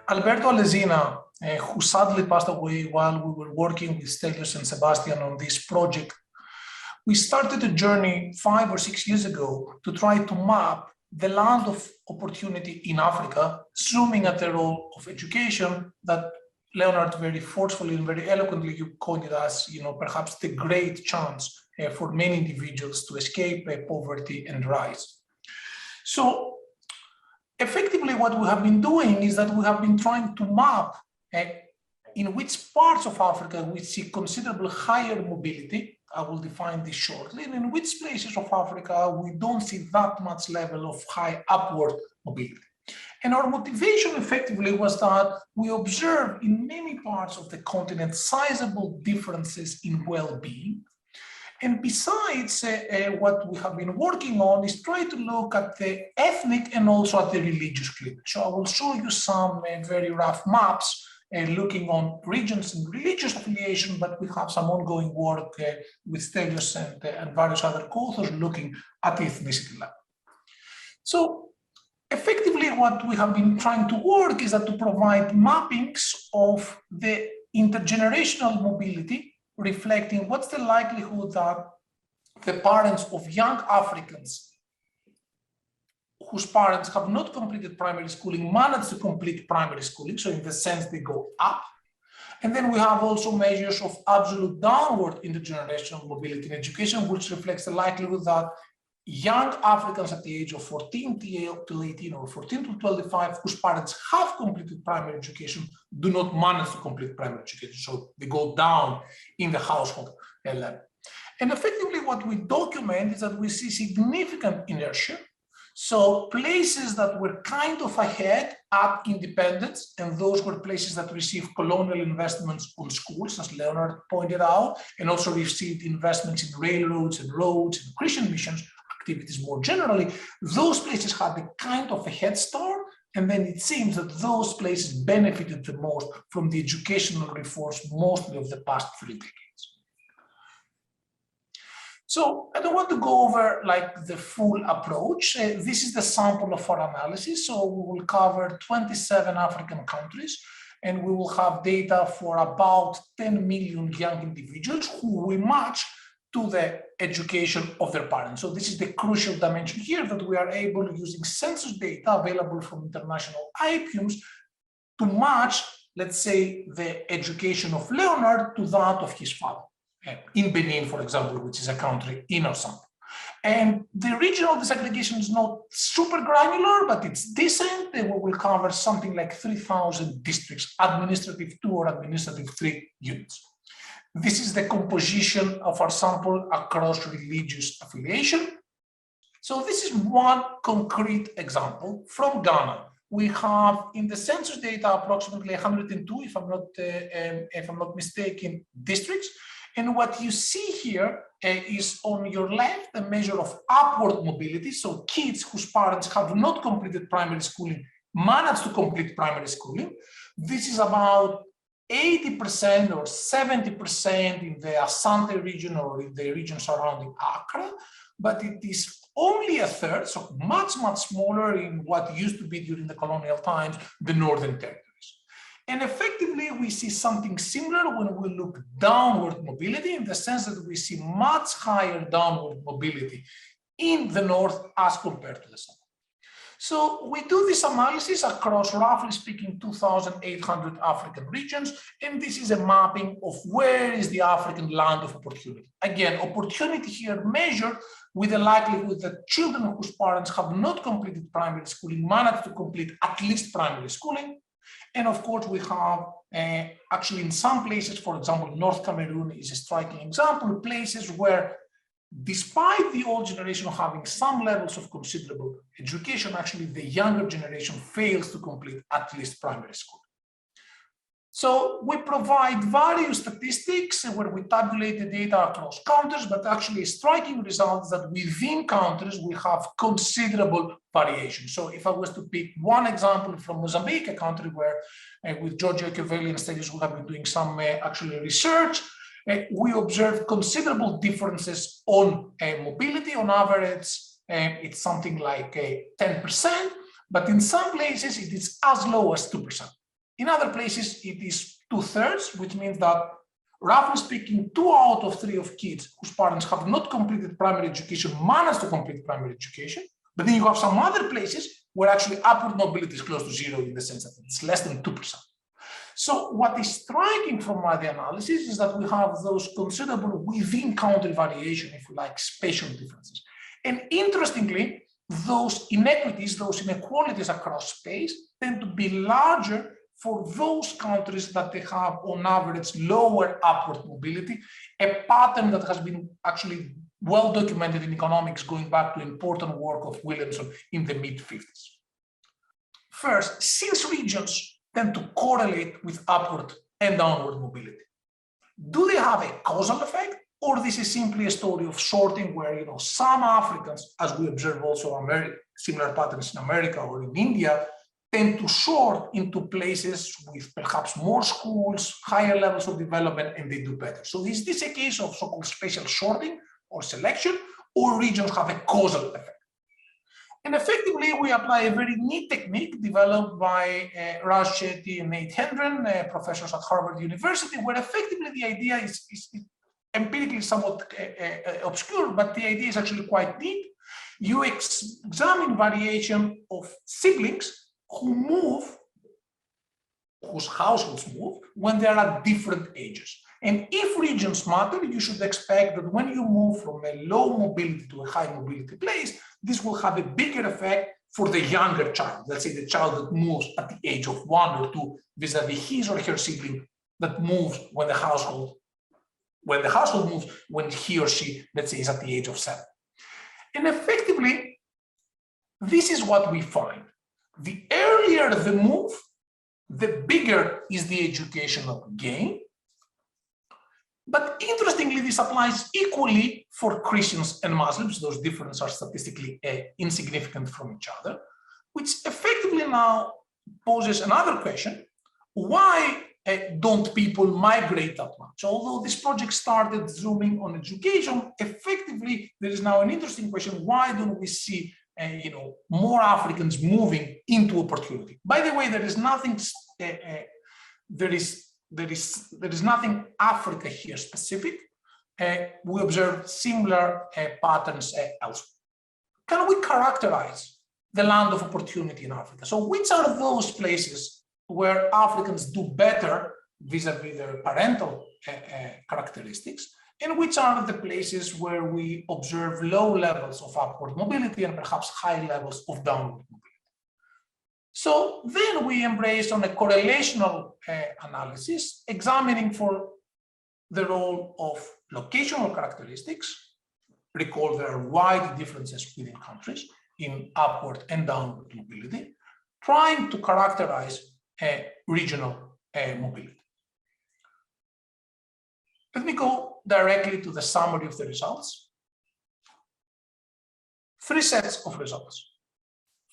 Alberto Alesina, who sadly passed away while we were working with Stelios and Sebastian on this project, we started a journey 5 or 6 years ago to try to map the land of opportunity in Africa, zooming at the role of education that Leonard very forcefully and very eloquently you pointed as, perhaps the great chance for many individuals to escape poverty and rise. So effectively what we have been doing is that we have been trying to map in which parts of Africa we see considerable higher mobility. I will define this shortly, and in which places of Africa we don't see that much level of high upward mobility. And our motivation effectively was that we observe in many parts of the continent sizable differences in well-being. And besides, what we have been working on is try to look at the ethnic and also at the religious cleavage. So I will show you some very rough maps looking on regions and religious affiliation, but we have some ongoing work with Stelios and various other co-authors looking at the ethnicity level. So effectively what we have been trying to work is that to provide mappings of the intergenerational mobility, reflecting what's the likelihood that the parents of young Africans whose parents have not completed primary schooling manage to complete primary schooling, so in the sense they go up. And then we have also measures of absolute downward intergenerational mobility in education, which reflects the likelihood that young Africans at the age of 14 to 18 or 14 to 25, whose parents have completed primary education, do not manage to complete primary education. So they go down in the household level. And effectively what we document is that we see significant inertia. So places that were kind of ahead at independence, and those were places that received colonial investments on schools, as Leonard pointed out, and also received investments in railroads and roads and Christian missions activities more generally. Those places had a kind of a head start, and then it seems that those places benefited the most from the educational reforms, mostly of the past 3 decades. So I don't want to go over like the full approach. This is the sample of our analysis. So we will cover 27 African countries, and we will have data for about 10 million young individuals who we match to the education of their parents. So this is the crucial dimension here, that we are able, using census data available from international IPUs, to match, let's say, the education of Leonard to that of his father. In Benin, for example, which is a country in our sample. And the regional disaggregation is not super granular, but it's decent. And we will cover something like 3,000 districts, administrative 2 or administrative 3 units. This is the composition of our sample across religious affiliation. So this is one concrete example from Ghana. We have in the census data approximately 102, if I'm not mistaken, districts. And what you see here is on your left a measure of upward mobility. So kids whose parents have not completed primary schooling manage to complete primary schooling. This is about 80% or 70% in the Asante region or in the region surrounding Accra, but it is only a third, so much, much smaller in what used to be during the colonial times, the Northern Territories. And effectively, we see something similar when we look downward mobility, in the sense that we see much higher downward mobility in the north as compared to the south. So we do this analysis across, roughly speaking, 2,800 African regions, and this is a mapping of where is the African land of opportunity. Again, opportunity here measured with the likelihood that children whose parents have not completed primary schooling manage to complete at least primary schooling. And of course, we have actually in some places, for example, North Cameroon is a striking example, places where despite the old generation having some levels of considerable education, actually the younger generation fails to complete at least primary school. So we provide various statistics where we tabulate the data across countries, but actually a striking result is that within countries we have considerable variation. So if I was to pick one example from Mozambique, a country where with Giorgio Echeveli and Stelios we have been doing some actually research, we observe considerable differences on mobility. On average, it's something like 10%, but in some places it is as low as 2%. In other places, it is 2/3, which means that, roughly speaking, 2 out of 3 of kids whose parents have not completed primary education manage to complete primary education. But then you have some other places where actually upward mobility is close to 0 in the sense that it's less than 2%. So what is striking from the analysis is that we have those considerable within country variation, if you like, spatial differences. And interestingly, those inequities, those inequalities across space tend to be larger for those countries that they have on average lower upward mobility, a pattern that has been actually well documented in economics going back to important work of Williamson in the mid-50s. First, since regions tend to correlate with upward and downward mobility, do they have a causal effect, or this is simply a story of sorting where some Africans, as we observe also similar patterns in America or in India, tend to sort into places with perhaps more schools, higher levels of development, and they do better. So is this a case of so-called spatial sorting or selection, or regions have a causal effect? And effectively, we apply a very neat technique developed by Raj Chetty and Nate Hendren, professors at Harvard University, where effectively the idea is empirically somewhat obscure, but the idea is actually quite neat. You examine variation of siblings whose households move when they are at different ages. And if regions matter, you should expect that when you move from a low mobility to a high mobility place, this will have a bigger effect for the younger child. Let's say the child that moves at the age of 1 or 2 vis-a-vis his or her sibling that moves when the household moves when he or she, let's say, is at the age of 7. And effectively, this is what we find. The earlier the move, the bigger is the educational gain. But interestingly, this applies equally for Christians and Muslims. Those differences are statistically insignificant from each other, which effectively now poses another question. Why don't people migrate that much? Although this project started zooming on education, effectively, there is now an interesting question. Why don't we see more Africans moving into opportunity? By the way, there is nothing Africa here specific. We observe similar patterns elsewhere. Can we characterize the land of opportunity in Africa? So which are those places where Africans do better vis-a-vis their parental characteristics, and which are the places where we observe low levels of upward mobility and perhaps high levels of downward mobility? So then we embrace on a correlational analysis, examining for the role of locational characteristics. Recall there are wide differences within countries in upward and downward mobility, trying to characterize regional mobility. Let me go directly to the summary of the results. 3 sets of results.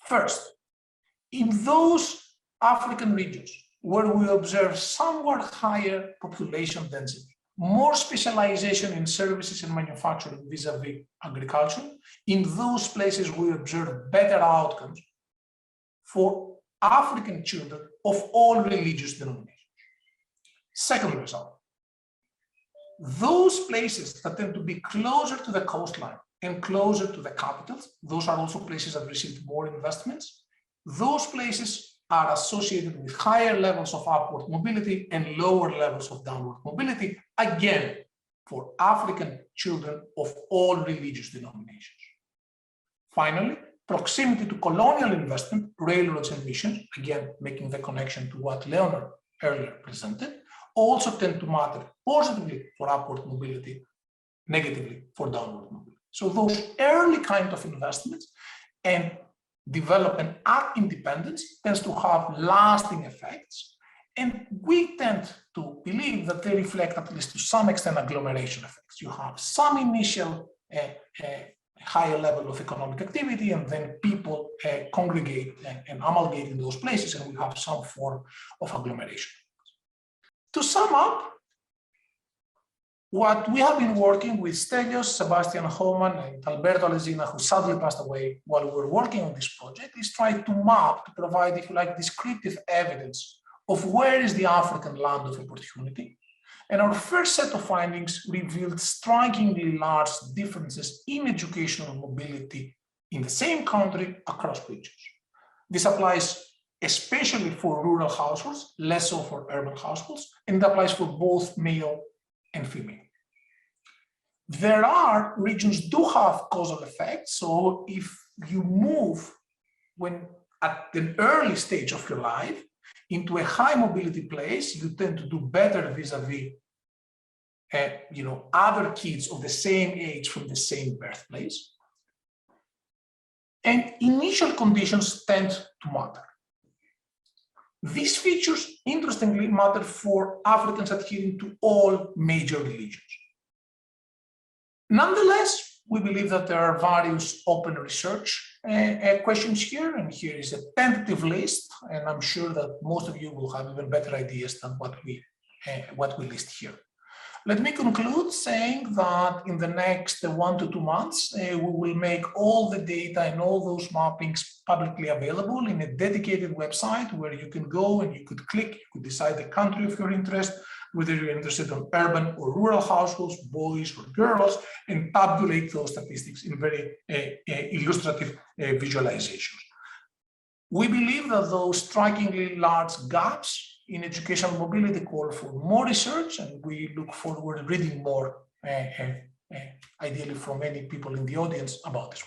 First, in those African regions where we observe somewhat higher population density, more specialization in services and manufacturing vis-a-vis agriculture, in those places we observe better outcomes for African children of all religious denominations. Second result, those places that tend to be closer to the coastline and closer to the capitals, those are also places that received more investments. Those places are associated with higher levels of upward mobility and lower levels of downward mobility, again, for African children of all religious denominations. Finally, proximity to colonial investment, railroads and missions, again, making the connection to what Leonard earlier presented, also tend to matter positively for upward mobility, negatively for downward mobility. So those early kind of investments and development at independence tends to have lasting effects, and we tend to believe that they reflect, at least to some extent, agglomeration effects. You have some initial higher level of economic activity, and then people congregate and amalgate in those places, and we have some form of agglomeration. To sum up, what we have been working with Stelios, Sebastian Homan, and Alberto Alesina, who sadly passed away while we were working on this project, is try to map, to provide, if you like, descriptive evidence of where is the African land of opportunity. And our first set of findings revealed strikingly large differences in educational mobility in the same country across regions. This applies especially for rural households, less so for urban households, and it applies for both male and female. There are regions do have causal effects. So if you move when at an early stage of your life into a high mobility place, you tend to do better vis-a-vis other kids of the same age from the same birthplace. And initial conditions tend to matter. These features, interestingly, matter for Africans adhering to all major religions. Nonetheless, we believe that there are various open research questions here, and here is a tentative list, and I'm sure that most of you will have even better ideas than what we list here. Let me conclude saying that in the next 1 to 2 months, we will make all the data and all those mappings publicly available in a dedicated website where you can go and you could click, you could decide the country of your interest, whether you're interested in urban or rural households, boys or girls, and tabulate those statistics in very illustrative visualizations. We believe that those strikingly large gaps in educational mobility call for more research, and we look forward to reading more, ideally from many people in the audience, about this.